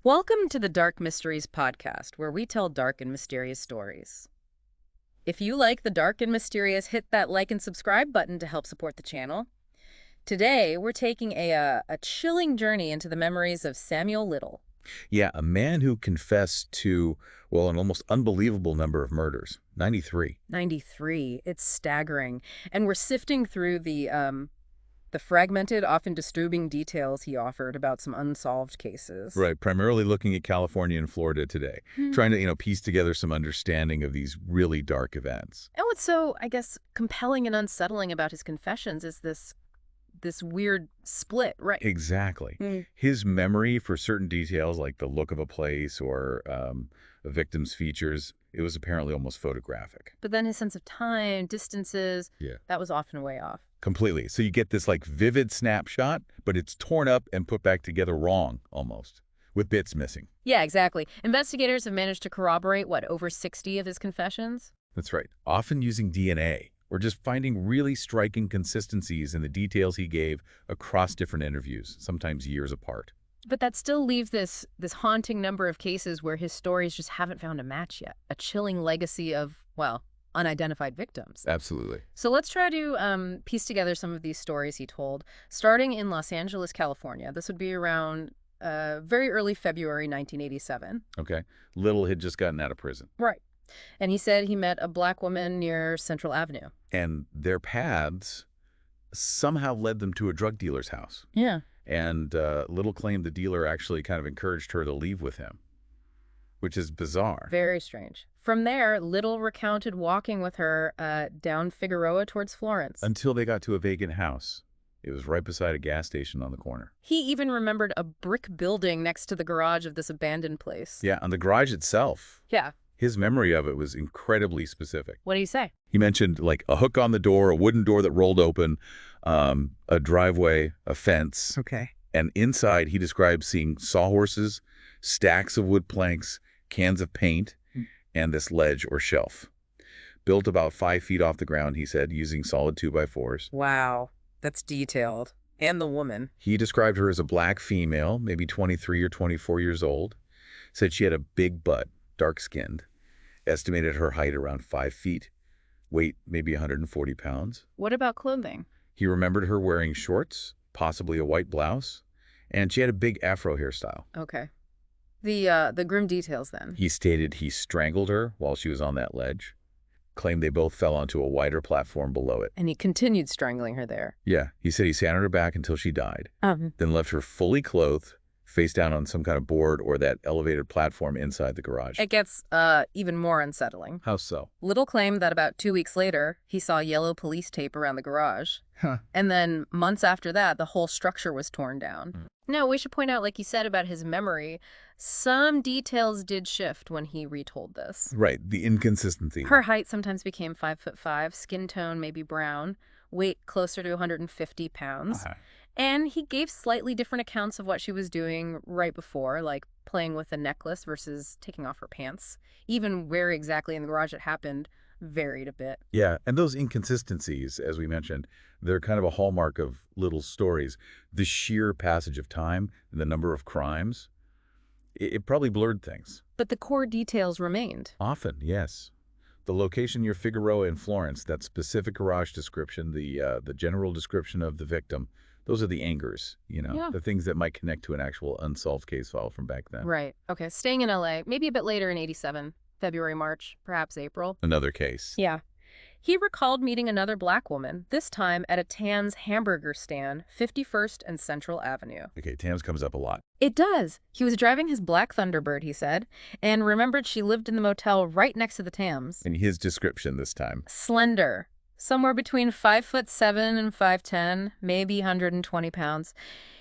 Welcome to the Dark Mysteries podcast, where we tell dark and mysterious stories. If you like the dark and mysterious, hit that like and subscribe button to help support the channel. Today, we're taking a chilling journey into the memories of Samuel Little. Yeah, a man who confessed to, well, an almost unbelievable number of murders. 93. 93. It's staggering. And we're sifting through the fragmented, often disturbing details he offered about some unsolved cases. Right, primarily looking at California and Florida today, trying to, piece together some understanding of these really dark events. And what's so, I guess, compelling and unsettling about his confessions is this weird split, right? Exactly. Mm. His memory for certain details, like the look of a place or a victim's features, it was apparently almost photographic. But then his sense of time, distances, Yeah. that was often way off. Completely. So you get this vivid snapshot, but it's torn up and put back together wrong, almost, with bits missing. Yeah, exactly. Investigators have managed to corroborate, over 60 of his confessions? That's right. Often using DNA, or just finding really striking consistencies in the details he gave across different interviews, sometimes years apart. But that still leaves this haunting number of cases where his stories just haven't found a match yet. A chilling legacy of, unidentified victims. Absolutely. So let's try to piece together some of these stories he told, starting in Los Angeles, California. This would be around very early February 1987. Okay. Little had just gotten out of prison. Right. And he said he met a black woman near Central Avenue. And their paths somehow led them to a drug dealer's house. Yeah. And Little claimed the dealer actually kind of encouraged her to leave with him, which is bizarre. Very strange. From there, Little recounted walking with her down Figueroa towards Florence. Until they got to a vacant house. It was right beside a gas station on the corner. He even remembered a brick building next to the garage of this abandoned place. Yeah, on the garage itself. Yeah. His memory of it was incredibly specific. What did he say? He mentioned a hook on the door, a wooden door that rolled open, a driveway, a fence. Okay. And inside, he described seeing sawhorses, stacks of wood planks, cans of paint, and this ledge or shelf. Built about 5 feet off the ground, he said, using solid 2x4s. Wow. That's detailed. And the woman. He described her as a black female, maybe 23 or 24 years old. Said she had a big butt, dark-skinned. Estimated her height around 5 feet. Weight maybe 140 pounds. What about clothing? He remembered her wearing shorts, possibly a white blouse, and she had a big afro hairstyle. Okay. The grim details then. He stated he strangled her while she was on that ledge. Claimed they both fell onto a wider platform below it. And he continued strangling her there. Yeah, he said he sat on her back until she died, then left her fully clothed, face down on some kind of board or that elevated platform inside the garage. It gets even more unsettling. How so? Little claimed that about 2 weeks later, he saw yellow police tape around the garage. Huh. And then months after that, the whole structure was torn down. Now, we should point out, like you said about his memory, some details did shift when he retold this. Right, the inconsistency. Her height sometimes became 5'5", skin tone maybe brown, weight closer to 150 pounds. And he gave slightly different accounts of what she was doing right before, like playing with a necklace versus taking off her pants. Even where exactly in the garage it happened varied a bit. Yeah, and those inconsistencies, as we mentioned, they're kind of a hallmark of Little's stories. The sheer passage of time and the number of crimes, it probably blurred things. But the core details remained. Often, yes. The location near Figueroa in Florence, that specific garage description, the general description of the victim, those are the angers, the things that might connect to an actual unsolved case file from back then. Right. Okay. Staying in LA, maybe a bit later in 87, February, March, perhaps April. Another case. Yeah. He recalled meeting another black woman, this time at a Tam's hamburger stand, 51st and Central Avenue. Okay, Tam's comes up a lot. It does. He was driving his black Thunderbird, he said, and remembered she lived in the motel right next to the Tams. In his description this time. Slender. Somewhere between 5'7" and 5'10", maybe 120 pounds.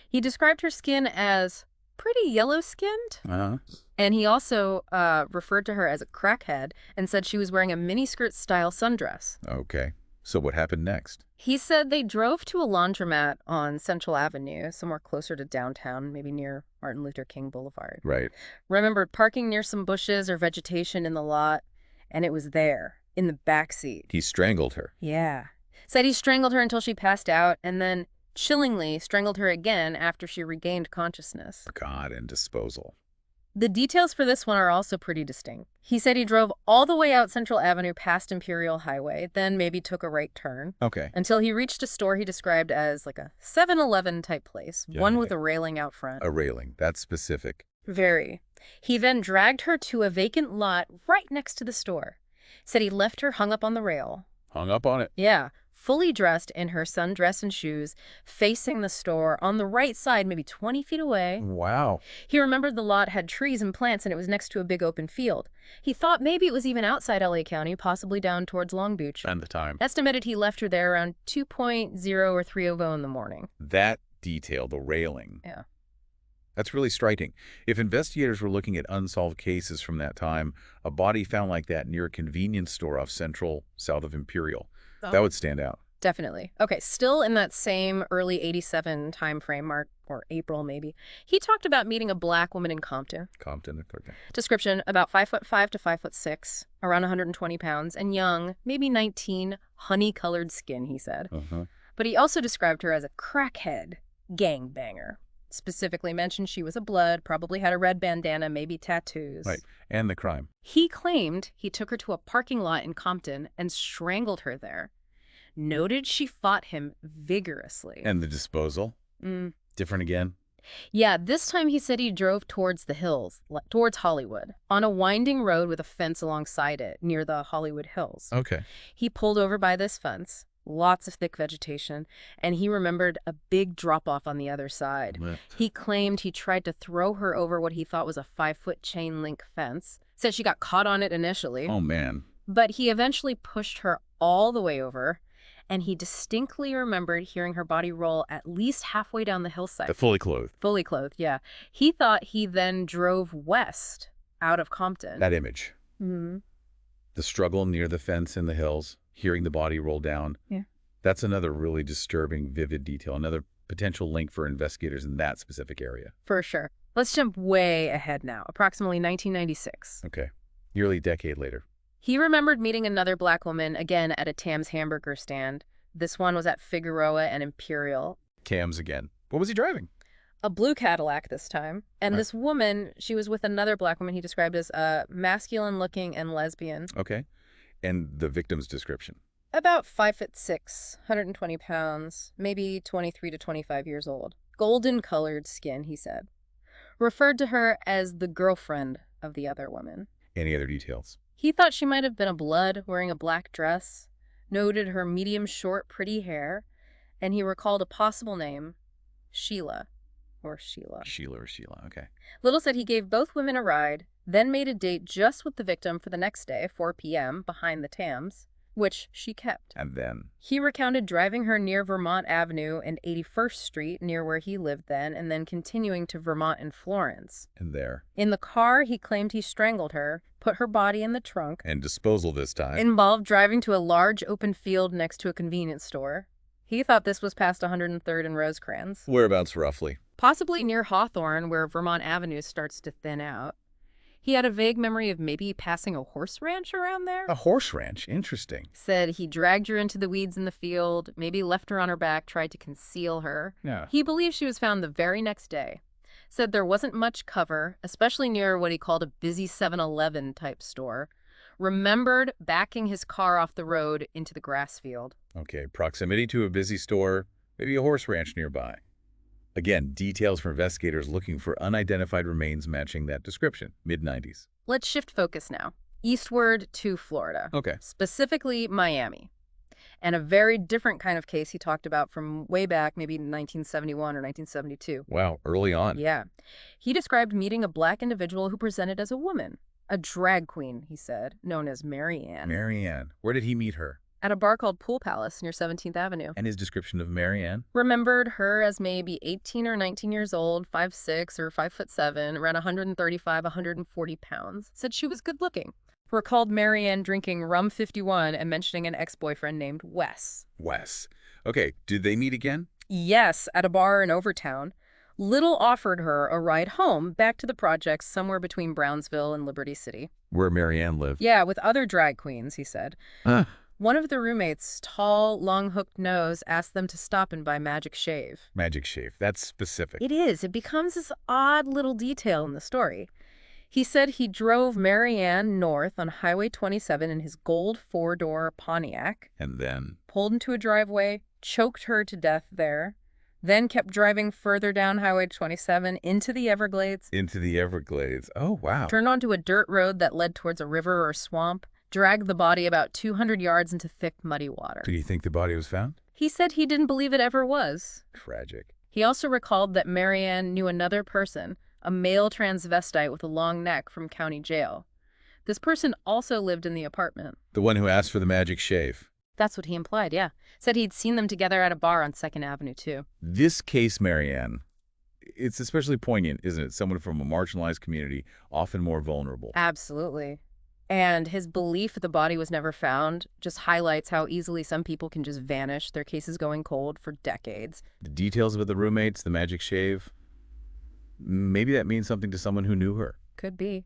He described her skin as pretty yellow-skinned. And he also referred to her as a crackhead and said she was wearing a miniskirt-style sundress. Okay. So what happened next? He said they drove to a laundromat on Central Avenue, somewhere closer to downtown, maybe near Martin Luther King Boulevard. Right. Remembered parking near some bushes or vegetation in the lot, and it was there, in the backseat. He strangled her. Yeah. Said he strangled her until she passed out, and then chillingly strangled her again after she regained consciousness. God, and disposal. The details for this one are also pretty distinct. He said he drove all the way out Central Avenue past Imperial Highway, then maybe took a right turn, Okay. until he reached a store he described as like a 7-Eleven type place, one with a railing out front. A railing. That's specific. Very. He then dragged her to a vacant lot right next to the store. Said he left her hung up on the rail. Hung up on it. Yeah, fully dressed in her sundress and shoes, facing the store on the right side, maybe 20 feet away. Wow. He remembered the lot had trees and plants and it was next to a big open field. He thought maybe it was even outside LA County, possibly down towards Long Beach. And the time. Estimated he left her there around 2:0 or 3:00 in the morning. That detail, the railing. Yeah. That's really striking. If investigators were looking at unsolved cases from that time, a body found like that near a convenience store off Central, south of Imperial, that would stand out. Definitely. Okay, still in that same early 87 time frame, March or April maybe, he talked about meeting a black woman in Compton. Compton, okay. Description, about 5'5" to 5'6", around 120 pounds, and young, maybe 19, honey-colored skin, he said. But he also described her as a crackhead gangbanger. Specifically mentioned she was a blood, probably had a red bandana, maybe tattoos. Right, and the crime. He claimed he took her to a parking lot in Compton and strangled her there. Noted she fought him vigorously. And the disposal? Different again? Yeah, this time he said he drove towards the hills, towards Hollywood, on a winding road with a fence alongside it, near the Hollywood Hills. Okay. He pulled over by this fence, lots of thick vegetation, and he remembered a big drop-off on the other side. Lift. He claimed he tried to throw her over what he thought was a 5-foot chain link fence. Said she got caught on it initially. Oh, man. But he eventually pushed her all the way over, and he distinctly remembered hearing her body roll at least halfway down the hillside. The fully clothed. Fully clothed, yeah. He thought he then drove west out of Compton. That image. Mm-hmm. The struggle near the fence in the hills, hearing the body roll down. Yeah. That's another really disturbing, vivid detail, another potential link for investigators in that specific area. For sure. Let's jump way ahead now, approximately 1996. Okay. Nearly a decade later. He remembered meeting another black woman, again at a Tam's hamburger stand. This one was at Figueroa and Imperial. Tam's again. What was he driving? A blue Cadillac this time. And this woman, she was with another black woman he described as masculine-looking and lesbian. Okay. And the victim's description? About 5'6", 120 pounds, maybe 23 to 25 years old. Golden-colored skin, he said. Referred to her as the girlfriend of the other woman. Any other details? He thought she might have been a blood wearing a black dress, noted her medium short pretty hair, and he recalled a possible name, Sheila. Sheila, okay. Little said he gave both women a ride, then made a date just with the victim for the next day, 4 p.m., behind the Tams, which she kept. And then? He recounted driving her near Vermont Avenue and 81st Street, near where he lived then, and then continuing to Vermont and Florence. And there. In the car, he claimed he strangled her, put her body in the trunk. And disposal this time. Involved driving to a large open field next to a convenience store. He thought this was past 103rd and Rosecrans. Whereabouts roughly? Possibly near Hawthorne, where Vermont Avenue starts to thin out. He had a vague memory of maybe passing a horse ranch around there. A horse ranch? Interesting. Said he dragged her into the weeds in the field, maybe left her on her back, tried to conceal her. Yeah. He believed she was found the very next day. Said there wasn't much cover, especially near what he called a busy 7-Eleven type store. Remembered backing his car off the road into the grass field. Okay, proximity to a busy store, maybe a horse ranch nearby. Again, details for investigators looking for unidentified remains matching that description, mid-90s. Let's shift focus now, eastward to Florida. Okay. Specifically Miami. And a very different kind of case he talked about from way back, maybe 1971 or 1972. Wow, early on. Yeah. He described meeting a black individual who presented as a woman. A drag queen, he said, known as Mary Ann. Mary Ann. Where did he meet her? At a bar called Pool Palace near 17th Avenue. And his description of Mary Ann? Remembered her as maybe 18 or 19 years old, 5'6" or 5'7", around 135, 140 pounds. Said she was good looking. Recalled Mary Ann drinking rum 51 and mentioning an ex-boyfriend named Wes. Wes. Okay, did they meet again? Yes, at a bar in Overtown. Little offered her a ride home back to the projects somewhere between Brownsville and Liberty City. Where Mary Ann lived? Yeah, with other drag queens, he said. One of the roommates, tall, long-hooked nose, asked them to stop and buy Magic Shave. Magic Shave. That's specific. It is. It becomes this odd little detail in the story. He said he drove Marianne north on Highway 27 in his gold four-door Pontiac, And then pulled into a driveway, choked her to death there, then kept driving further down Highway 27 into the Everglades, into the Everglades. Oh, wow. turned onto a dirt road that led towards a river or swamp, dragged the body about 200 yards into thick, muddy water. Do you think the body was found? He said he didn't believe it ever was. Tragic. He also recalled that Marianne knew another person, a male transvestite with a long neck from county jail. This person also lived in the apartment. The one who asked for the magic shave. That's what he implied, yeah. Said he'd seen them together at a bar on 2nd Avenue, too. This case, Marianne, it's especially poignant, isn't it? Someone from a marginalized community, often more vulnerable. Absolutely. And his belief that the body was never found just highlights how easily some people can just vanish, their cases going cold for decades. The details about the roommates, the magic shave, maybe that means something to someone who knew her. Could be.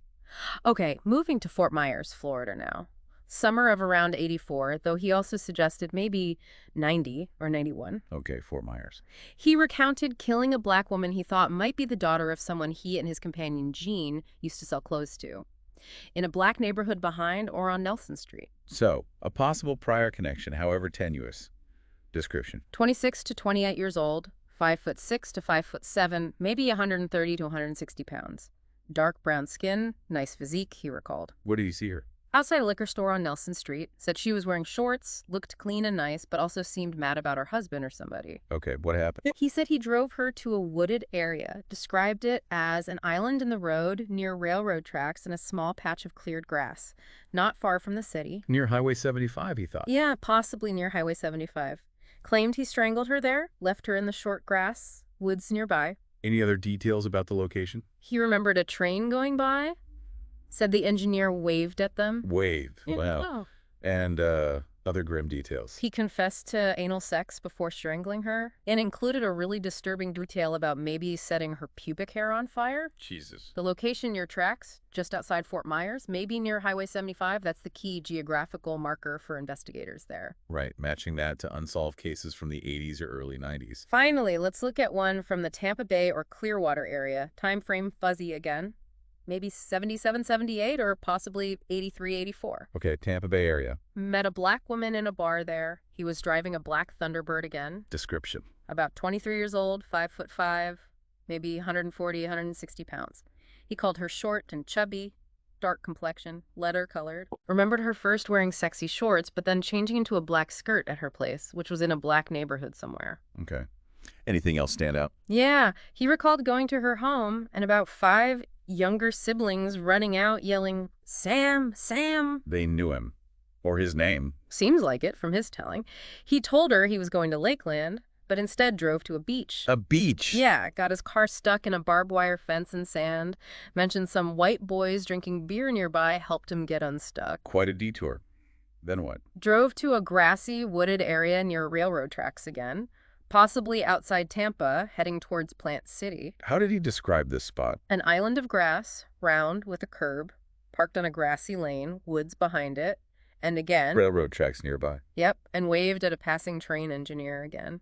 Okay, moving to Fort Myers, Florida now. Summer of around 84, though he also suggested maybe 90 or 91. Okay, Fort Myers. He recounted killing a black woman he thought might be the daughter of someone he and his companion Jean used to sell clothes to, in a black neighborhood behind or on Nelson Street. So, a possible prior connection, however tenuous. Description. 26 to 28 years old, 5'6" to 5'7", maybe 130 to 160 pounds. Dark brown skin, nice physique, he recalled. Where did you see her? Outside a liquor store on Nelson Street, said she was wearing shorts, looked clean and nice, but also seemed mad about her husband or somebody. Okay, what happened? He said he drove her to a wooded area, described it as an island in the road near railroad tracks and a small patch of cleared grass, not far from the city. Near Highway 75, he thought. Yeah, possibly near Highway 75. Claimed he strangled her there, left her in the short grass, woods nearby. Any other details about the location? He remembered a train going by. Said the engineer waved at them. Wave. Yeah. Wow. Oh. And other grim details. He confessed to anal sex before strangling her and included a really disturbing detail about maybe setting her pubic hair on fire. Jesus. The location near tracks, just outside Fort Myers, maybe near Highway 75. That's the key geographical marker for investigators there. Right, matching that to unsolved cases from the 80s or early 90s. Finally, let's look at one from the Tampa Bay or Clearwater area. Time frame fuzzy again. Maybe 77, 78, or possibly 83, 84. Okay, Tampa Bay area. Met a black woman in a bar there. He was driving a black Thunderbird again. Description. About 23 years old, 5'5", maybe 140, 160 pounds. He called her short and chubby, dark complexion, leather-colored. Remembered her first wearing sexy shorts, but then changing into a black skirt at her place, which was in a black neighborhood somewhere. Okay. Anything else stand out? Yeah, he recalled going to her home and about 5 younger siblings running out yelling, "Sam, Sam." They knew him. Or his name. Seems like it from his telling. He told her he was going to Lakeland, but instead drove to a beach. A beach? Yeah, got his car stuck in a barbed wire fence and sand. Mentioned some white boys drinking beer nearby helped him get unstuck. Quite a detour. Then what? Drove to a grassy, wooded area near railroad tracks again. Possibly outside Tampa, heading towards Plant City. How did he describe this spot? An island of grass, round with a curb, parked on a grassy lane, woods behind it, and again... Railroad tracks nearby. Yep, and waved at a passing train engineer again.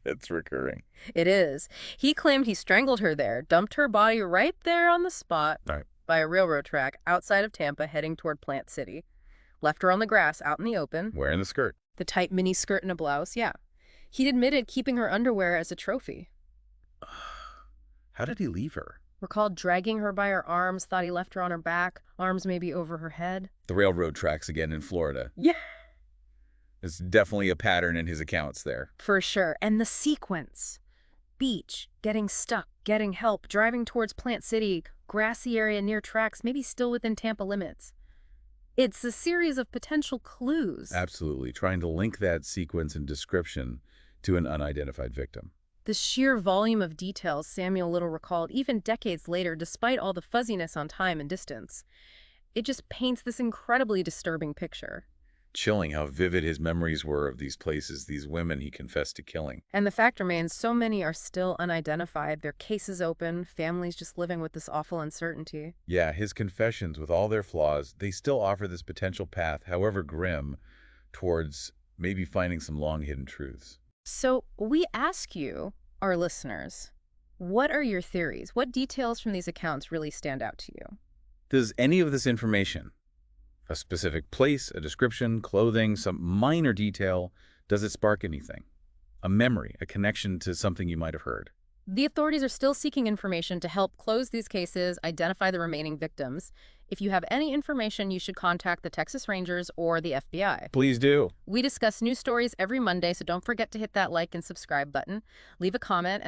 It's recurring. It is. He claimed he strangled her there, dumped her body right there on the spot by a railroad track outside of Tampa heading toward Plant City. Left her on the grass out in the open. Wearing the skirt. The tight mini skirt and a blouse, yeah. He'd admitted keeping her underwear as a trophy. How did he leave her? Recalled dragging her by her arms, thought he left her on her back, arms maybe over her head. The railroad tracks again in Florida. Yeah. There's definitely a pattern in his accounts there. For sure. And the sequence. Beach, getting stuck, getting help, driving towards Plant City, grassy area near tracks, maybe still within Tampa limits. It's a series of potential clues. Absolutely. Trying to link that sequence and description to an unidentified victim. The sheer volume of details Samuel Little recalled even decades later, despite all the fuzziness on time and distance. It just paints this incredibly disturbing picture. Chilling how vivid his memories were of these places, these women he confessed to killing. And the fact remains, so many are still unidentified. Their cases open, families just living with this awful uncertainty. Yeah, his confessions, with all their flaws, they still offer this potential path, however grim, towards maybe finding some long-hidden truths. So we ask you, our listeners, What are your theories? What details from these accounts really stand out to you? Does any of this information, a specific place, a description, clothing, some minor detail, does it spark anything? A memory, a connection to something you might have heard? The authorities are still seeking information to help close these cases, identify the remaining victims. If you have any information, you should contact the Texas Rangers or the FBI. Please do. We discuss new stories every Monday, so don't forget to hit that like and subscribe button. Leave a comment